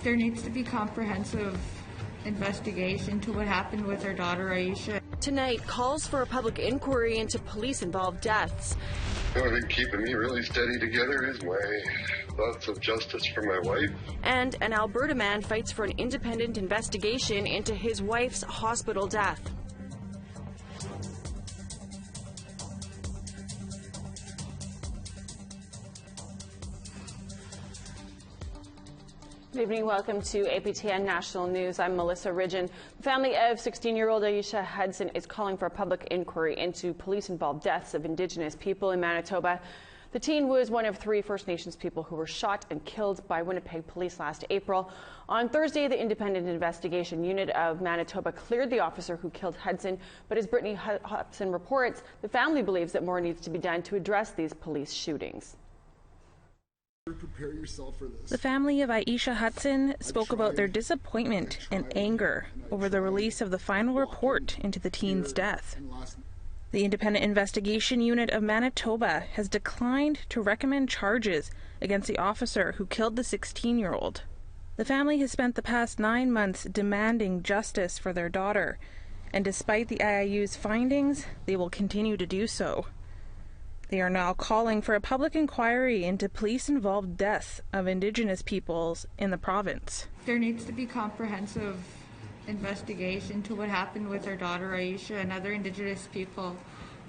There needs to be comprehensive investigation to what happened with our daughter Aisha. Tonight, calls for a public inquiry into police-involved deaths. The only thing keeping me really steady together is my thoughts of justice for my wife. And an Alberta man fights for an independent investigation into his wife's hospital death. Good evening. Welcome to APTN National News. I'm Melissa Ridgen. The family of 16-year-old Aisha Hudson is calling for a public inquiry into police-involved deaths of Indigenous people in Manitoba. The teen was one of 3 First Nations people who were shot and killed by Winnipeg police last April. On Thursday, the Independent Investigation Unit of Manitoba cleared the officer who killed Hudson, but as Brittany Hobson reports, the family believes that more needs to be done to address these police shootings. Prepare yourself for this. The family of Aisha Hudson spoke about their disappointment and anger over the release of the final report into the teen's death. The Independent Investigation Unit of Manitoba has declined to recommend charges against the officer who killed the 16-year-old. The family has spent the past 9 months demanding justice for their daughter, and despite the IIU's findings, they will continue to do so. They are now calling for a public inquiry into police-involved deaths of Indigenous peoples in the province. There needs to be comprehensive investigation to what happened with our daughter Aisha and other Indigenous people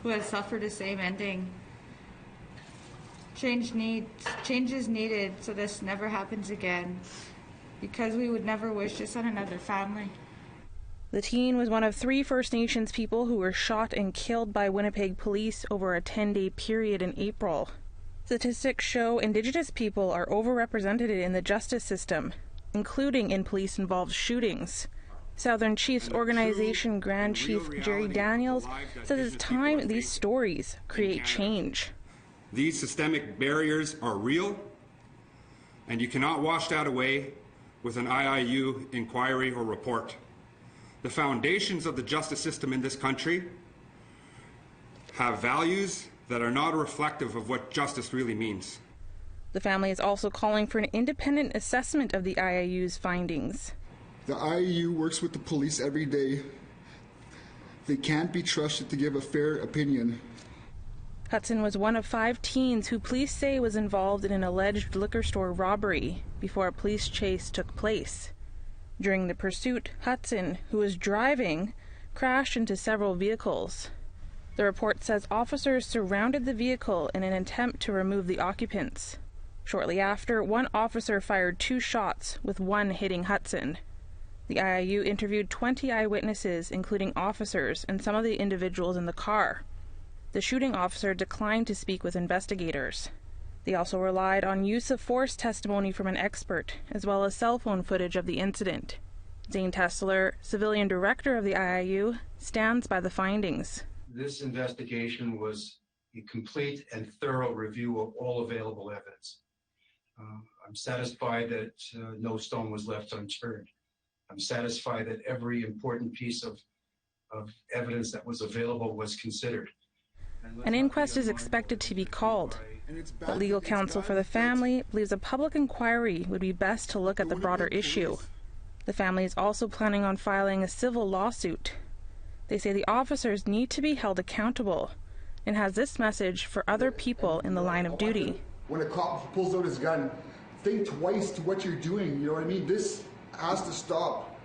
who have suffered the same ending. Change is needed so this never happens again, because we would never wish this on another family. The teen was one of 3 First Nations people who were shot and killed by Winnipeg police over a 10-day period in April. Statistics show Indigenous people are overrepresented in the justice system, including in police-involved shootings. Southern Chiefs Organization Grand Chief Jerry Daniels says it's time these stories create change. These systemic barriers are real, and you cannot wash that away with an IIU inquiry or report. The foundations of the justice system in this country have values that are not reflective of what justice really means. The family is also calling for an independent assessment of the IIU's findings. The IIU works with the police every day. They can't be trusted to give a fair opinion. Hudson was one of 5 teens who police say was involved in an alleged liquor store robbery before a police chase took place. During the pursuit, Hudson, who was driving, crashed into several vehicles. The report says officers surrounded the vehicle in an attempt to remove the occupants. Shortly after, one officer fired 2 shots, with one hitting Hudson. The IIU interviewed 20 eyewitnesses, including officers and some of the individuals in the car. The shooting officer declined to speak with investigators. They also relied on use of force testimony from an expert, as well as cell phone footage of the incident. Zane Tessler, civilian director of the IIU, stands by the findings. This investigation was a complete and thorough review of all available evidence. I'm satisfied that no stone was left unturned. I'm satisfied that every important piece of evidence that was available was considered. An inquest is expected to be called, but legal counsel for the family believes a public inquiry would be best to look at the broader issue. The family is also planning on filing a civil lawsuit. They say the officers need to be held accountable and has this message for other people in the line of duty. When a cop pulls out his gun, think twice to what you're doing, you know what I mean? This has to stop.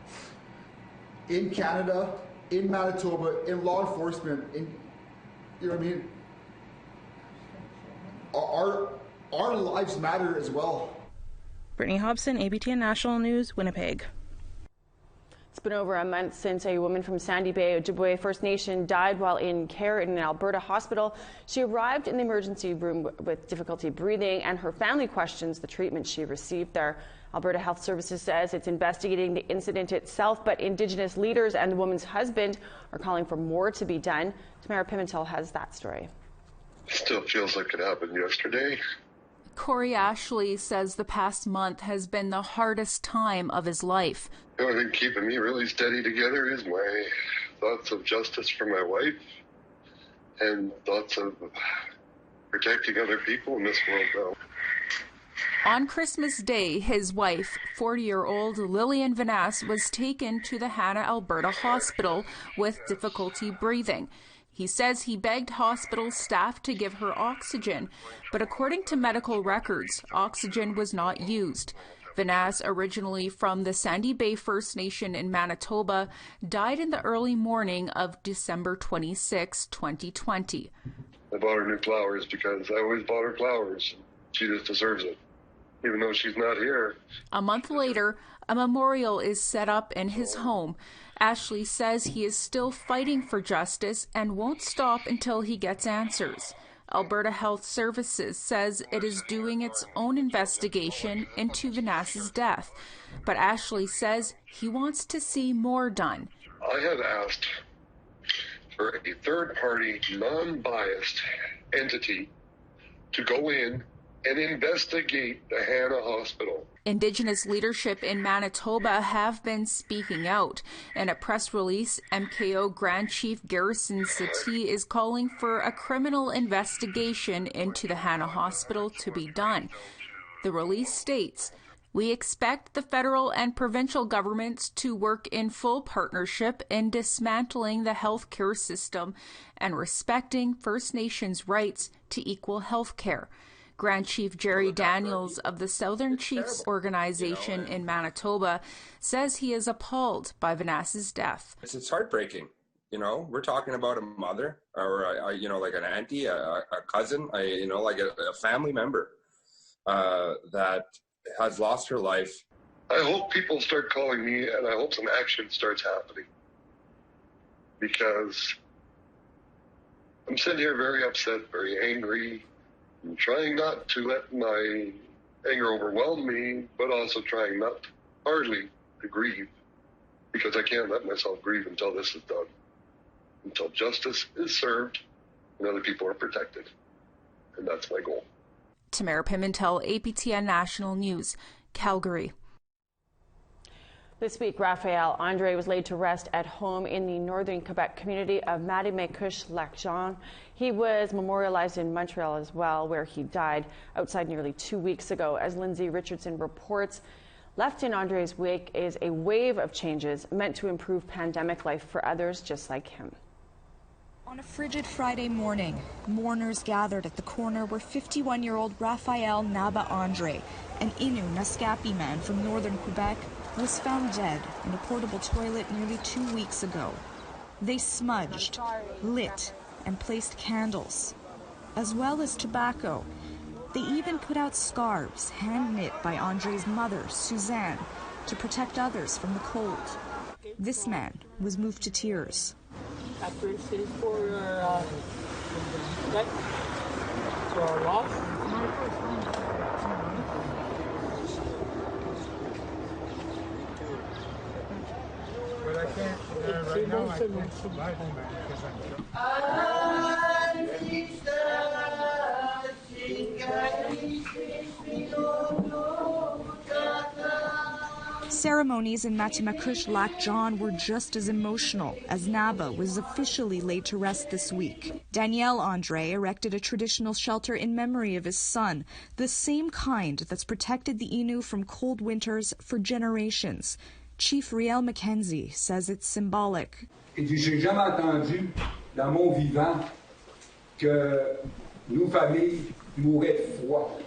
In Canada, in Manitoba, in law enforcement, you know what I mean? Our lives matter as well. Brittany Hobson, APTN National News, Winnipeg. It's been over a month since a woman from Sandy Bay, Ojibwe First Nation, died while in care in an Alberta hospital. She arrived in the emergency room with difficulty breathing, and her family questions the treatment she received there. Alberta Health Services says it's investigating the incident itself, but Indigenous leaders and the woman's husband are calling for more to be done. Tamara Pimentel has that story. Still feels like it happened yesterday. Corey Ashley says the past month has been the hardest time of his life. The only thing keeping me really steady together is my thoughts of justice for my wife and thoughts of protecting other people in this world now. On Christmas Day, his wife, 40-year-old Lillian Vanasse, was taken to the Hannah, Alberta hospital with difficulty breathing. He says he begged hospital staff to give her oxygen, but according to medical records, oxygen was not used. Vanasse, originally from the Sandy Bay First Nation in Manitoba, died in the early morning of December 26, 2020. I bought her new flowers because I always bought her flowers. She just deserves it, even though she's not here. A month later, a memorial is set up in his home. Ashley says he is still fighting for justice and won't stop until he gets answers. Alberta Health Services says it is doing its own investigation into Vanasse's death, but Ashley says he wants to see more done. I have asked for a third-party, non-biased entity to go in and investigate the Hannah Hospital. Indigenous leadership in Manitoba have been speaking out. In a press release, MKO Grand Chief Garrison Settee is calling for a criminal investigation into the Hannah Hospital to be done. The release states, "We expect the federal and provincial governments to work in full partnership in dismantling the healthcare system and respecting First Nations rights to equal health care." Grand Chief Jerry Daniels of the Southern Chiefs Organization in Manitoba says he is appalled by Vanasse's death. It's heartbreaking. You know, we're talking about a mother or, like an auntie, a cousin, like a family member that has lost her life. I hope people start calling me, and I hope some action starts happening. Because I'm sitting here very upset, very angry. I'm trying not to let my anger overwhelm me, but also trying not hardly to grieve, because I can't let myself grieve until this is done, until justice is served and other people are protected. And that's my goal. Tamara Pimentel, APTN National News, Calgary. This week, Raphael Andre was laid to rest at home in the northern Quebec community of Matimekush-Lac-Jean. He was memorialized in Montreal as well, where he died outside nearly 2 weeks ago. As Lindsay Richardson reports, left in Andre's wake is a wave of changes meant to improve pandemic life for others just like him. On a frigid Friday morning, mourners gathered at the corner where 51-year-old Raphael Nabba Andre, an Innu Naskapi man from northern Quebec, was found dead in a portable toilet nearly 2 weeks ago. They smudged, lit, and placed candles, as well as tobacco. They even put out scarves hand-knit by Andre's mother, Suzanne, to protect others from the cold. This man was moved to tears. But I can't, right now I can't survive, man, because Ceremonies in Matimekush-Lac-Jean were just as emotional as Nabba was officially laid to rest this week. Danielle Andre erected a traditional shelter in memory of his son, the same kind that's protected the Innu from cold winters for generations. Chief Riel Mackenzie says it's symbolic. Il dit, j'ai jamais entendu dans mon vivant que nos familles mouraient de froid.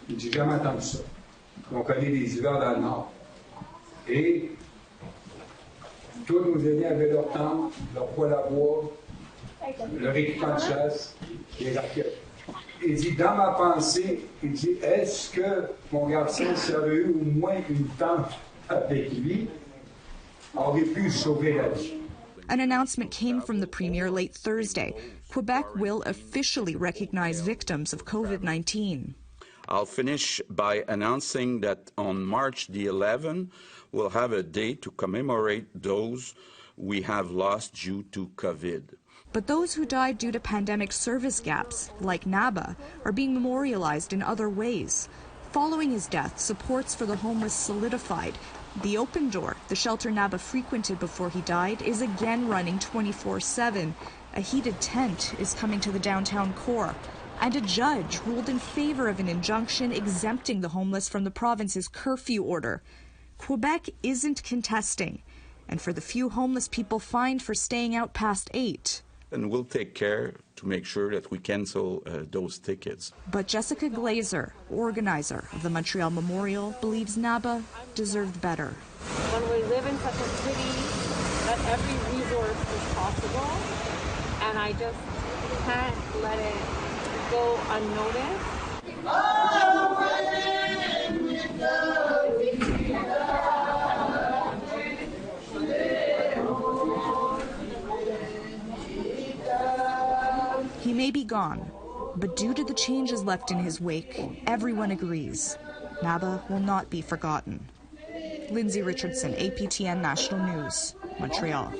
Il dit, j'ai jamais entendu ça. On connaît des hivers dans le Nord. Et tous nos aînés avaient leur tente, leur poêle à bois, leur équipement de chasse, les raquettes. Il dit, dans ma pensée, il dit, est-ce que mon garçon, s'il avait eu au moins une tente avec lui, aurait pu sauver la vie? An announcement came from the Premier late Thursday. Quebec will officially recognize victims of COVID-19. I'll finish by announcing that on March the 11th, we'll have a day to commemorate those we have lost due to COVID. But those who died due to pandemic service gaps, like Nabba, are being memorialized in other ways. Following his death, supports for the home was solidified. The Open Door, the shelter Nabba frequented before he died, is again running 24/7. A heated tent is coming to the downtown core. And a judge ruled in favor of an injunction exempting the homeless from the province's curfew order. Quebec isn't contesting, and for the few homeless people fined for staying out past 8. And we'll take care to make sure that we cancel those tickets. But Jessica Glazer, organizer of the Montreal Memorial, believes Nabba deserved better. When we live in such a city, that every resource is possible, and I just can't let it go unnoticed. He may be gone, but due to the changes left in his wake, everyone agrees Nabba will not be forgotten. Lindsay Richardson, APTN National News, Montreal.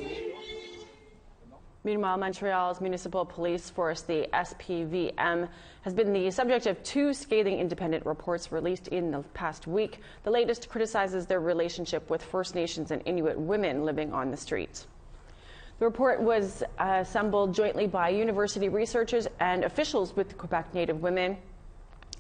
Meanwhile, Montreal's municipal police force, the SPVM, has been the subject of 2 scathing independent reports released in the past week. The latest criticizes their relationship with First Nations and Inuit women living on the streets. The report was assembled jointly by university researchers and officials with Quebec Native women.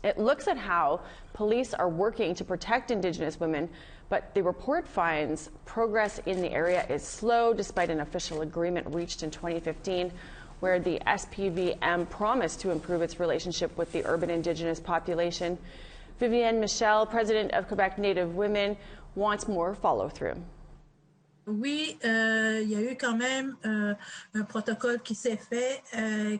It looks at how police are working to protect Indigenous women, but the report finds progress in the area is slow despite an official agreement reached in 2015 where the SPVM promised to improve its relationship with the urban Indigenous population. Vivienne Michel, president of Quebec Native Women, wants more follow-through. Oui, il y a eu quand même un protocole qui s'est fait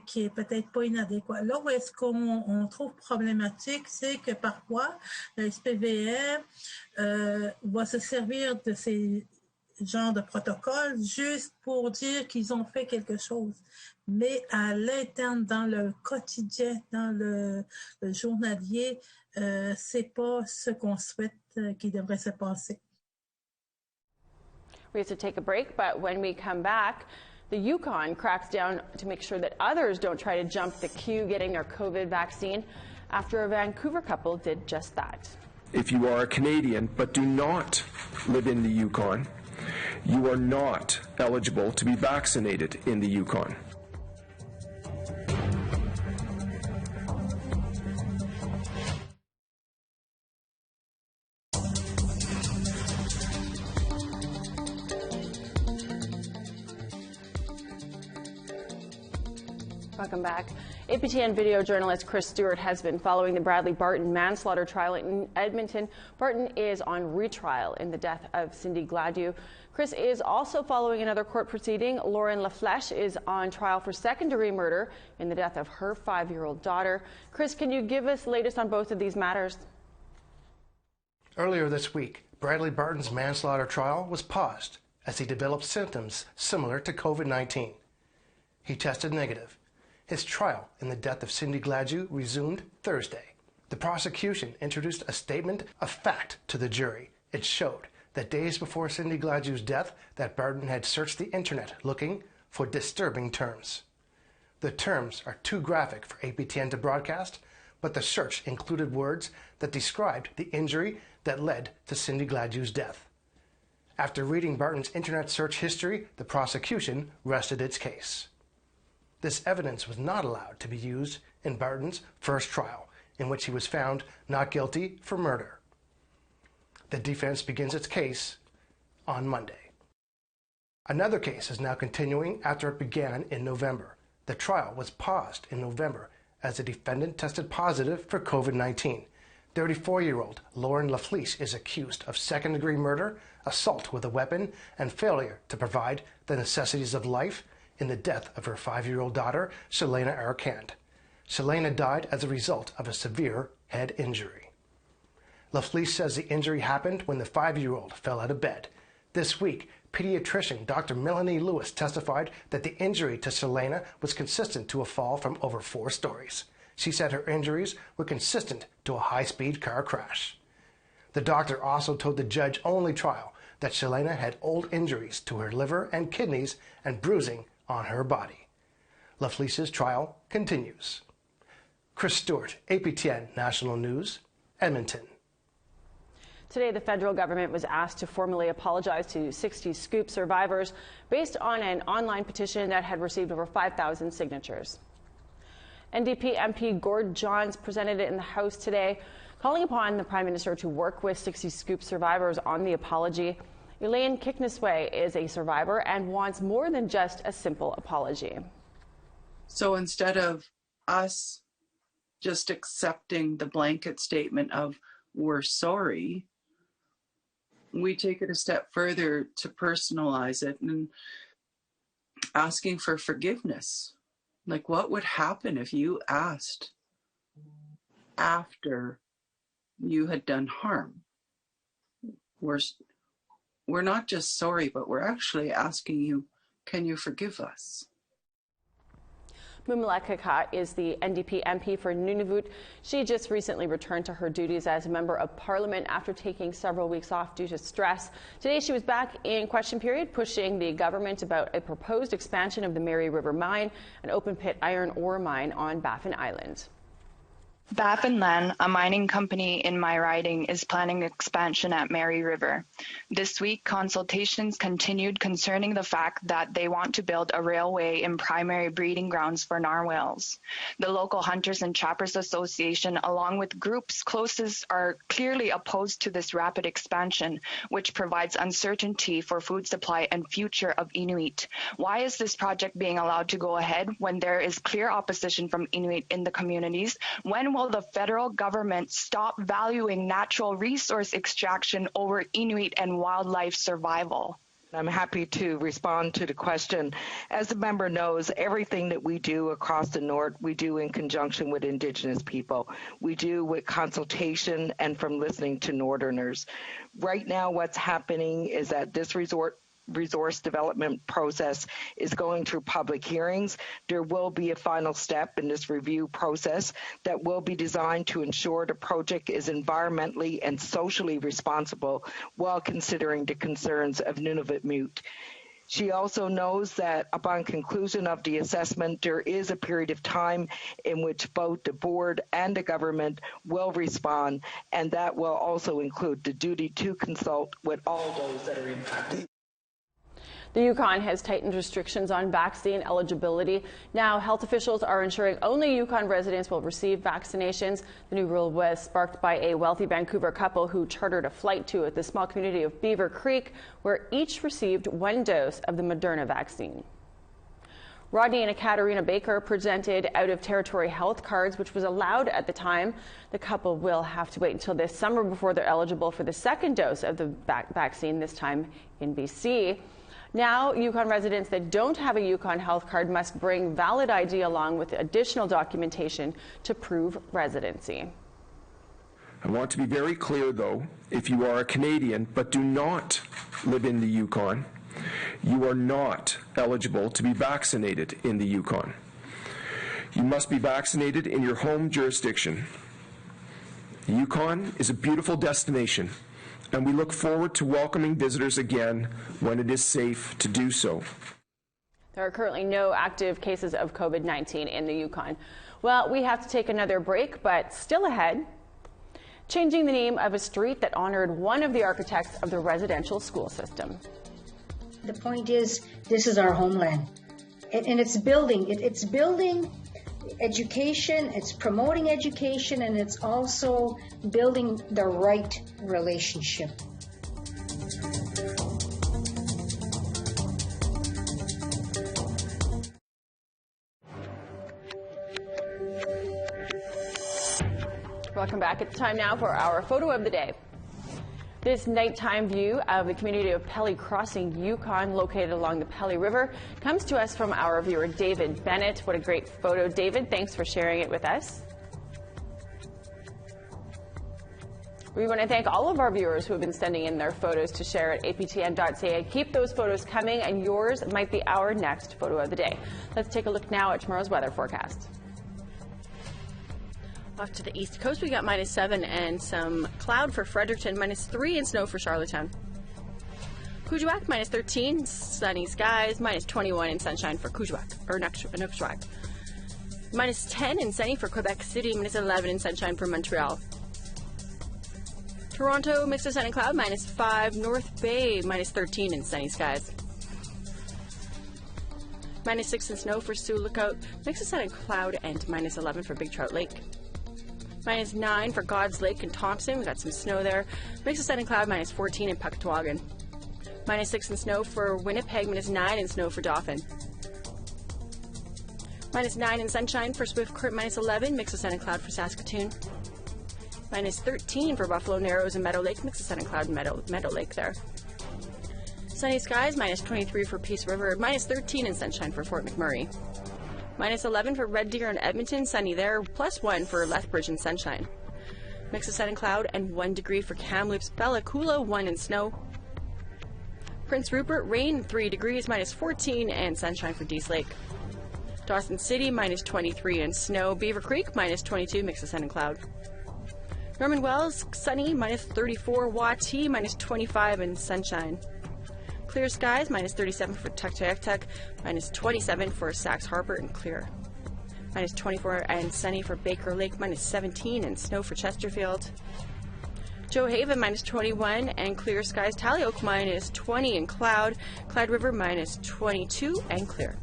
qui est peut-être pas inadéquat. Là où est-ce qu'on trouve problématique, c'est que parfois, le SPVM va se servir de ces genres de protocoles juste pour dire qu'ils ont fait quelque chose. Mais à l'interne, dans le quotidien, dans le journalier, c'est pas ce qu'on souhaite qui devrait se passer. We have to take a break, but when we come back, the Yukon cracks down to make sure that others don't try to jump the queue getting their COVID vaccine after a Vancouver couple did just that. If you are a Canadian but do not live in the Yukon, you are not eligible to be vaccinated in the Yukon. Welcome back. APTN video journalist Chris Stewart has been following the Bradley Barton manslaughter trial in Edmonton. Barton is on retrial in the death of Cindy Gladue. Chris is also following another court proceeding. Lauren Laflèche is on trial for second-degree murder in the death of her 5-year-old daughter. Chris, can you give us the latest on both of these matters? Earlier this week, Bradley Barton's manslaughter trial was paused as he developed symptoms similar to COVID-19. He tested negative. His trial in the death of Cindy Gladue resumed Thursday. The prosecution introduced a statement of fact to the jury. It showed that days before Cindy Gladue's death, that Barton had searched the internet looking for disturbing terms. The terms are too graphic for APTN to broadcast, but the search included words that described the injury that led to Cindy Gladue's death. After reading Barton's internet search history, the prosecution rested its case. This evidence was not allowed to be used in Barton's first trial, in which he was found not guilty for murder. The defense begins its case on Monday. Another case is now continuing after it began in November. The trial was paused in November as the defendant tested positive for COVID-19. 34-year-old Lauren Laflèche is accused of second-degree murder, assault with a weapon, and failure to provide the necessities of life in the death of her 5-year-old daughter, Shelena Arcand. Shelena died as a result of a severe head injury. Laflèche says the injury happened when the 5-year-old fell out of bed. This week, pediatrician Dr. Melanie Lewis testified that the injury to Shelena was consistent to a fall from over 4 stories. She said her injuries were consistent to a high-speed car crash. The doctor also told the judge-only trial that Shelena had old injuries to her liver and kidneys and bruising on her body. Laflèche's trial continues. Chris Stewart, APTN National News, Edmonton. Today, the federal government was asked to formally apologize to 60 Scoop survivors based on an online petition that had received over 5,000 signatures. NDP MP Gord Johns presented it in the House today, calling upon the Prime Minister to work with 60 Scoop survivors on the apology. Elaine Kicknessway is a survivor and wants more than just a simple apology. So instead of us just accepting the blanket statement of we're sorry, we take it a step further to personalize it and asking for forgiveness. Like, what would happen if you asked after you had done harm? We're not just sorry, but we're actually asking you, can you forgive us? Mumla Kakat is the NDP MP for Nunavut. She just recently returned to her duties as a member of Parliament after taking several weeks off due to stress. Today she was back in question period, pushing the government about a proposed expansion of the Mary River Mine, an open-pit iron ore mine on Baffin Island. Baffin Land, a mining company in my riding, is planning expansion at Mary River. This week, consultations continued concerning the fact that they want to build a railway in primary breeding grounds for narwhals. The local Hunters and Trappers Association, along with groups closest, are clearly opposed to this rapid expansion, which provides uncertainty for food supply and future of Inuit. Why is this project being allowed to go ahead when there is clear opposition from Inuit in the communities? When will the federal government stop valuing natural resource extraction over Inuit and wildlife survival? I'm happy to respond to the question. As the member knows, everything that we do across the North, we do in conjunction with Indigenous people. We do with consultation and from listening to Northerners. Right now, what's happening is that this resource development process is going through public hearings. There will be a final step in this review process that will be designed to ensure the project is environmentally and socially responsible while considering the concerns of Nunavut. She also knows that upon conclusion of the assessment, there is a period of time in which both the board and the government will respond, and that will also include the duty to consult with all those that are impacted. The Yukon has tightened restrictions on vaccine eligibility. Now, health officials are ensuring only Yukon residents will receive vaccinations. The new rule was sparked by a wealthy Vancouver couple who chartered a flight to the small community of Beaver Creek, where each received 1 dose of the Moderna vaccine. Rodney and Ekaterina Baker presented out-of-territory health cards, which was allowed at the time. The couple will have to wait until this summer before they're eligible for the 2nd dose of the vaccine, this time in BC. Now, Yukon residents that don't have a Yukon health card must bring valid ID along with additional documentation to prove residency. I want to be very clear, though, if you are a Canadian but do not live in the Yukon, you are not eligible to be vaccinated in the Yukon. You must be vaccinated in your home jurisdiction. The Yukon is a beautiful destination, and we look forward to welcoming visitors again when it is safe to do so. There are currently no active cases of COVID-19 in the Yukon. Well, we have to take another break, but still ahead, changing the name of a street that honored one of the architects of the residential school system. The point is, this is our homeland, and it's building education, it's promoting education, and it's also building the right relationship. Welcome back. It's time now for our photo of the day. This nighttime view of the community of Pelly Crossing, Yukon, located along the Pelly River, comes to us from our viewer, David Bennett. What a great photo, David. Thanks for sharing it with us. We want to thank all of our viewers who have been sending in their photos to share at aptn.ca. Keep those photos coming, and yours might be our next photo of the day. Let's take a look now at tomorrow's weather forecast. Off to the east coast, we got -7 and some cloud for Fredericton, -3 and snow for Charlottetown. Kuujjuaq, -13, sunny skies, -21 and sunshine for Kuujjuaq, or Nukjuaq. -10 and sunny for Quebec City, -11 and sunshine for Montreal. Toronto, mix of sun and cloud, -5, North Bay, -13 and sunny skies. -6 in snow for Sioux Lookout, mix of sun and cloud, and -11 for Big Trout Lake. -9 for God's Lake and Thompson, we got some snow there, mix of sun and cloud, -14 in Puckatawagan. -6 in snow for Winnipeg, -9 in snow for Dauphin. -9 in sunshine for Swift Current, -11, mix of sun and cloud for Saskatoon. -13 for Buffalo Narrows and Meadow Lake, mix of sun and cloud, Meadow Lake there. Sunny skies, -23 for Peace River, -13 in sunshine for Fort McMurray. -11 for Red Deer and Edmonton, sunny there, +1 for Lethbridge and sunshine. Mix of sun and cloud, and 1 degree for Kamloops, Bella Coola, 1 in snow. Prince Rupert, rain, 3 degrees, -14 and sunshine for Dease Lake. Dawson City, -23 and snow. Beaver Creek, -22, mix of sun and cloud. Norman Wells, sunny, -34. Wati, -25 and sunshine. Clear skies, -37 for Tuktoyaktuk, -27 for Sax Harbor and clear. -24 and sunny for Baker Lake, -17 and snow for Chesterfield. Joe Haven, -21 and clear skies. Tallyoak, -20 and cloud. Clyde River, -22 and clear.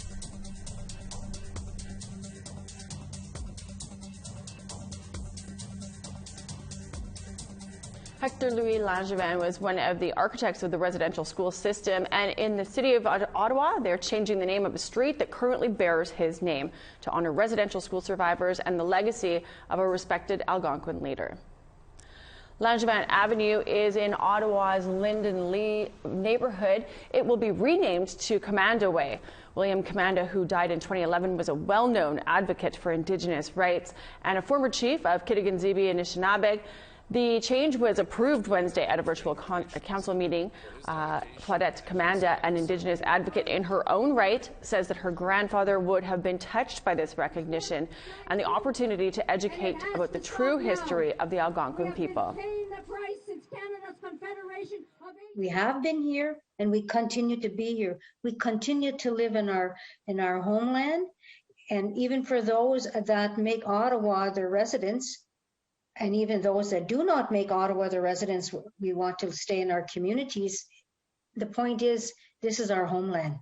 Hector Louis Langevin was one of the architects of the residential school system, and in the city of Ottawa, they're changing the name of a street that currently bears his name to honor residential school survivors and the legacy of a respected Algonquin leader. Langevin Avenue is in Ottawa's Linden Lee neighborhood. It will be renamed to Commanda Way. William Commanda, who died in 2011, was a well-known advocate for Indigenous rights and a former chief of Kitigan-Zibi and Anishinaabe. The change was approved Wednesday at a virtual council meeting. Claudette Commanda, an Indigenous advocate in her own right, says that her grandfather would have been touched by this recognition and the opportunity to educate about the true history of the Algonquin people. We have been here and we continue to be here. We continue to live in our homeland, and even for those that make Ottawa their residence, and even those that do not make Ottawa their residence, we want to stay in our communities. The point is, this is our homeland.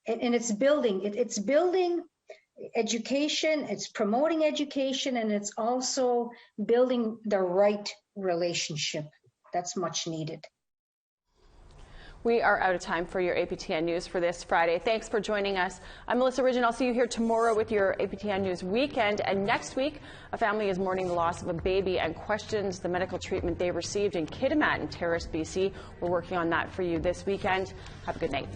And it's building education, it's promoting education, and it's also building the right relationship. That's much needed. We are out of time for your APTN News for this Friday. Thanks for joining us. I'm Melissa Ridgen. I'll see you here tomorrow with your APTN News Weekend. And next week, a family is mourning the loss of a baby and questions the medical treatment they received in Kitimat in Terrace, BC. We're working on that for you this weekend. Have a good night.